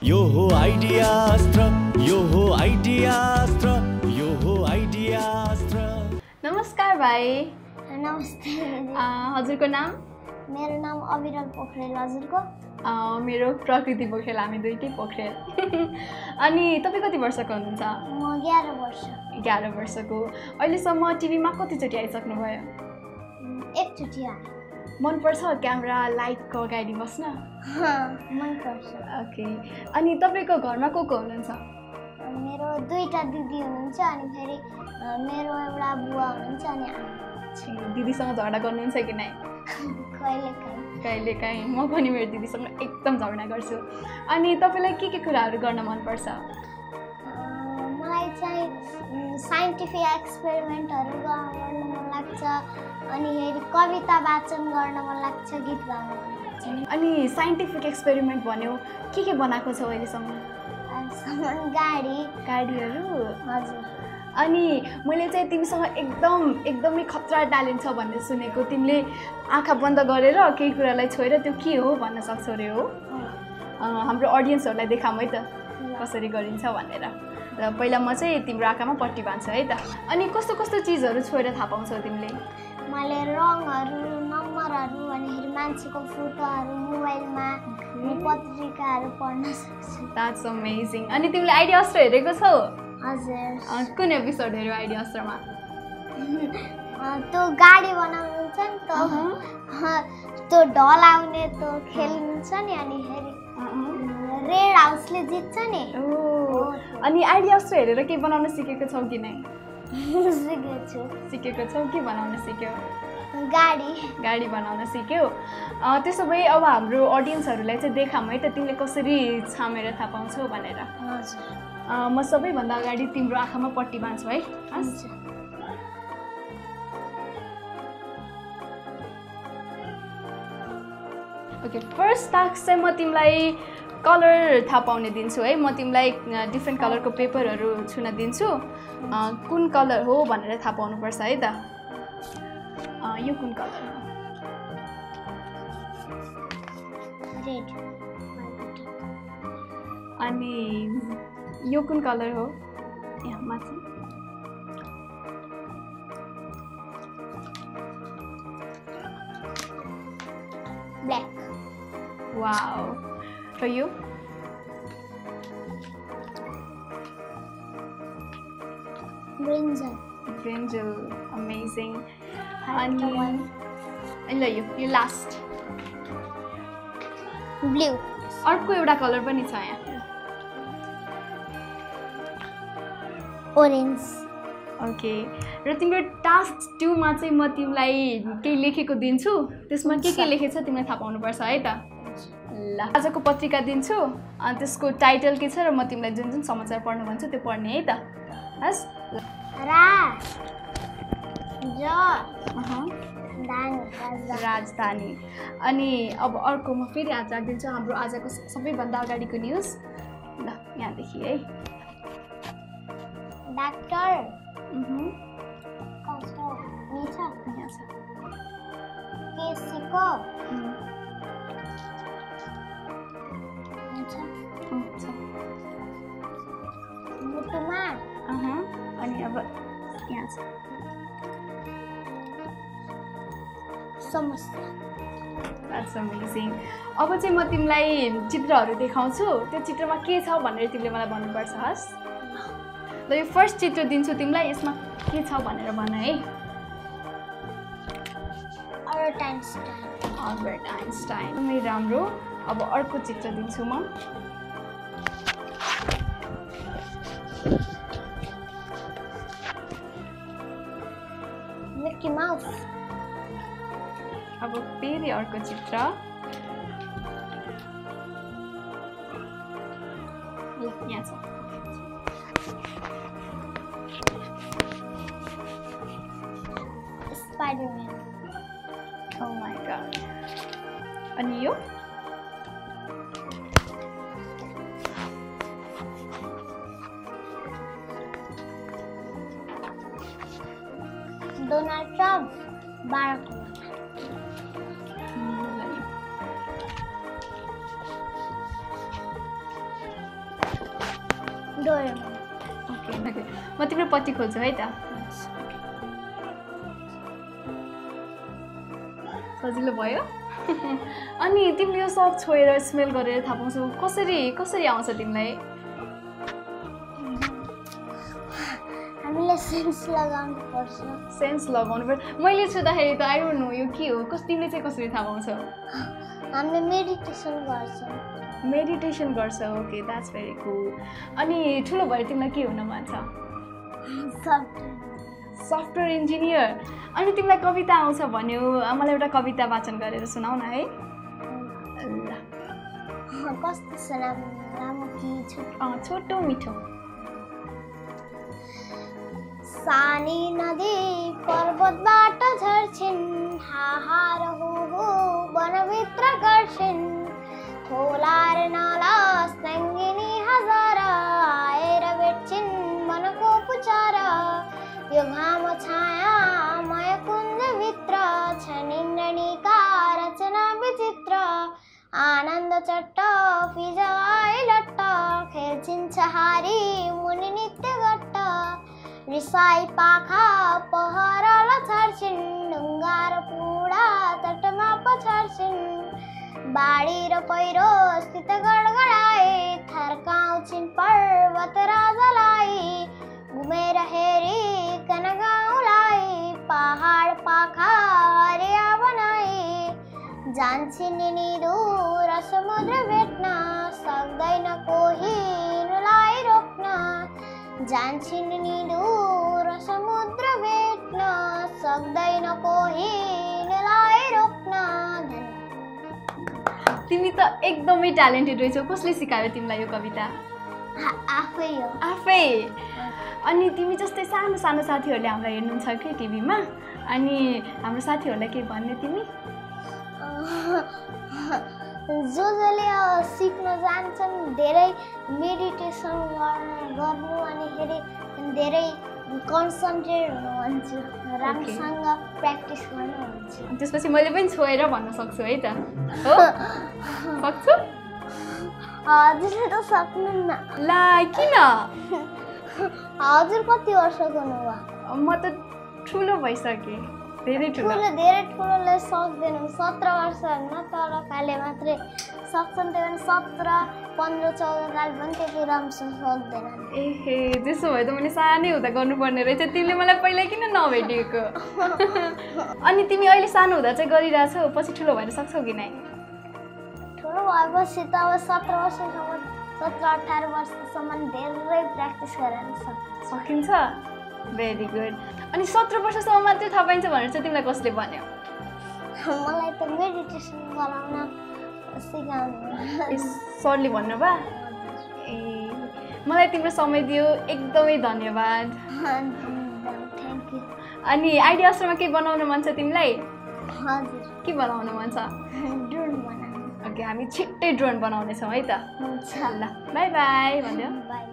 यो हो आइडियास्त्र, यो हो आइडियास्त्र, यो हो आइडियास्त्र। नमस्कार भाइ। नमस्ते। हजुरको नाम? मेरो नाम अविरल पोखरेल। हजुरको? मेरो प्रकृति पोखरेल। हामी दुईटै पोखरेल। अनि तपाईँ कति वर्षको हुनुहुन्छ? म 11 वर्ष। 11 वर्षको। अहिलेसम्म टिभीमा कतिचोटि आइसक्नुभयो? एकचोटि आएँ। मनपर्छ क्यामेरा लाइटको अगाडि बस्न? मनपर्छ। ओके। अनि तपाईँको घरमा को हुनुहुन्छ? मेरो 2टा दिदी हुनुहुन्छ अनि फेरि मेरो एउटा बुवा हुनुहुन्छ अनि आमा। दिदीसँग झगडा गर्नुहुन्छ कि नै? कहिलेकाहीँ। कहिलेकाहीँ। म पनि मेरो दिदीसँग एकदम झगडा गर्छु। अनि तपाईँलाई के कुराहरू गर्न मनपर्छ? मलाई चाहिँ साइन्टिफिक एक्सपेरिमेन्टहरू गर्न मन लाग्छ अनि फेरि कविता वाचन गर्न मन लाग्छ, गीत गाउन मन लाग्छ। अनि साइन्टिफिक एक्सपेरिमेन्ट भन्यो के बनाएको छौ अहिलेसम्म? गाडीहरू? हजुर। अनि मैले चाहिँ तिमीसँग एकदमै खतरा ट्यालेन्ट छ भन्ने सुनेको। तिमीले आँखा बन्द गरेर केही कुरालाई छोएर त्यो के हो भन्न सक्छौ रे हो? हाम्रो अडियन्सहरूलाई देखाऊँ है त कसरी गरिन्छ भनेर। र पहिला म चाहिँ तिम्रो आँखामा पट्टी बाँध्छु है त। अनि कस्तो कस्तो चिजहरू छोएर थाहा पाउँछौ तिमीले? मैले रङहरू, नम्बरहरू अनि फेरि मान्छेको फोटोहरू मोबाइलमा, पत्रिकाहरू पढ्न सक्छु। That's amazing. अनि तिमीले आइडियास्त्र हेरेको छौ? हजुर। कुन एपिसोड हेऱ्यौ आइडियास्त्रमा? त्यो गाडी बनाउनु हुन्छ नि त्यो ढल आउने त्यो खेल्नुहुन्छ नि अनि फेरि रेड हाउसले जित्छ नि। अनि आइडियास्त्र हेरेर के बनाउन सिकेको छौ कि नै? सिकेको छौ? के बनाउन सिक्यौ? गाडी बनाउन सिक्यौ। त्यसो भए अब हाम्रो अडियन्सहरूलाई चाहिँ देखाऊँ है त तिमीले कसरी छामेर थाहा पाउँछौ भनेर। म सबैभन्दा अगाडि तिम्रो आँखामा पट्टी बाँध्छु है। ओके, फर्स्ट टास्क चाहिँ म तिमीलाई कलर थाहा पाउने दिन्छु है। म तिमीलाई डिफ्रेन्ट कलरको पेपरहरू छुन दिन्छु। कुन कलर हो भनेर थाहा पाउनुपर्छ है त। यो कुन कलर हो? रेड। अनि यो कुन कलर हो? यहाँ माथि। ब्ल्याक। वाओ। र यो? ब्रिन्जल। अमेजिङ। अनि ल यो लास्ट। ब्लू। अर्को एउटा कलर पनि छ यहाँ। ओरेन्ज। ओके। र तिम्रो टास्क 2 मा चाहिँ म तिमीलाई केही लेखेको दिन्छु। त्यसमा के लेखेछ तिमीले थाहा पाउनुपर्छ है त। ल, आजको पत्रिका दिन्छु अनि त्यसको टाइटल के छ र म तिमीलाई जुन समाचार पढ्नु भन्छु त्यो पढ्ने है त। हस्? राजधानी। अनि अब अर्को म फेरि आज राखिदिन्छु हाम्रो आजको सबैभन्दा अगाडिको न्युज। ल, यहाँदेखि है। डाक्टर। अनि अब यहाँ छ समस्या। That's amazing. अब चाहिँ म तिमीलाई चित्रहरू देखाउँछु। त्यो चित्रमा के छ भनेर तिमीले मलाई भन्नुपर्छ। हस्? ल, यो फर्स्ट चित्र दिन्छु तिमीलाई। यसमा के छ भनेर भन है। Albert Einstein. एकदमै राम्रो। अब अर्को चित्र दिन्छु म। Mickey mouse. अब फेरि अर्को चित्र। यहाँ छ स्पाइडरम्यान। Oh my god. अनि यो? Donald Trump. Barack Doraemon. Okay okay म तिम्रो पत्ती खोल्छु है त सजिलो भयो अनि तिमीले यो सब छोएर स्मेल गरेर थाहा पाउँछौ कसरी आउँछ तिमीलाई हामीले सेन्स लगाउनु पर्छ सेन्स लगाउनु पर्छ मैले छुँदाखेरि त आई डोन्ट नो यो के हो तिमीले चाहिँ कसरी थाहा पाउँछौ हामीले मेडिटेसन गर्छ ओके द्याट्स भेरी कुल अनि ठुलो भएर तिमीलाई के हुन मन छ सफ्टवेयर इन्जिनियर अनि तिमीलाई कविता आउँछ भन्यो मलाई एउटा कविता वाचन गरेर सुनाउ न है कस्तो सुनाउनु लामो कि छोटो मिठो सानी नदी पर्वतबाट झर्छिन् हाहार हो वनभित्र गर्छिन् खोला र नाला सङ्गिनी हजार आएर भेट्छिन् मनको पुचार यो घाम छाया मय कुञ्जभित्र छन् इन्द्रणीका रचना विचित्र आनन्द चट्ट फिजाइ लट्ट खेल्छिन् छहारी मुनि नित्य गट्ट रिसाई पाखा पहराल छर्छिन् ढुङ्गा र पुडा तटमा पछर्छिन् बाढी र पहिरो स्थित गडगडाए थर्काउँछिन् पर्वत राजालाई घुमेर हेरिकन गाउँलाई पहाड पाखा हरिया बनाए जान्छन् नि दूर समुद्र भेट्न सक्दैन कोही यिनलाई रोक्न जान्छन् नि दूर समुद्र भेट्न सक्दैन कोही यिनलाई रोक्न तिमी त एकदमै ट्यालेन्टेड रहेछौ कसले सिकायो तिमीलाई यो कविता आफै अनि तिमी जस्तै सानो सानो साथीहरूले हामीलाई हेर्नुहुन्छ कि टिभीमा अनि हाम्रो साथीहरूलाई के भन्ने तिमी जसले सिक्न जान्छन् धेरै मेडिटेसन गर्नु अनि धेरै कन्सन्ट्रेट हुनु भन्छु राम्रोसँग प्र्याक्टिस गर्नु भन्छु त्यसपछि मैले पनि छोएर भन्न सक्छु है त हो सक्छु हजुरले त सक्नुहुन्न ला किन हजुर कति वर्षको हुनुभयो म त ठुलो भइसकेँ धेरै ठुलोले सक्दैन 17 वर्षहरूमा तल काले मात्रै सक्छन् त्यो पनि 17, 15, 14 काल पनि त्यति राम्रोसँग सक्दैन एहे त्यसो भए त मैले सानै हुँदा गर्नुपर्ने रहेछ तिमीले मलाई पहिला किन नभेटिएको अनि तिमी अहिले सानो हुँदा चाहिँ गरिरहेछौ पछि ठुलो भएर सक्छौ कि नै ठुलो भएपछि त अब 17 वर्षसम्म 17-18 वर्षसम्म धेरै प्र्याक्टिस गरेर सकिन्छ भेरी गुड अनि 17 वर्षसम्म मात्रै थाहा पाइन्छ भनेर चाहिँ तिमीलाई कसले भन्यो मलाई त मेडिटेसन गराउन सिकाउनु सरले भन्नुभयो ए मलाई तिम्रो समय दियो एकदमै धन्यवाद थ्याङ्क यू अनि आइडिया आश्रममा के बनाउनु मन छ तिमीलाई हजुर के बनाउनु मन छ ड्रोन बनाउनु ओके हामी छिट्टै ड्रोन बनाउनेछौँ है त हुन्छ ल बाई बाई भन्यो बाई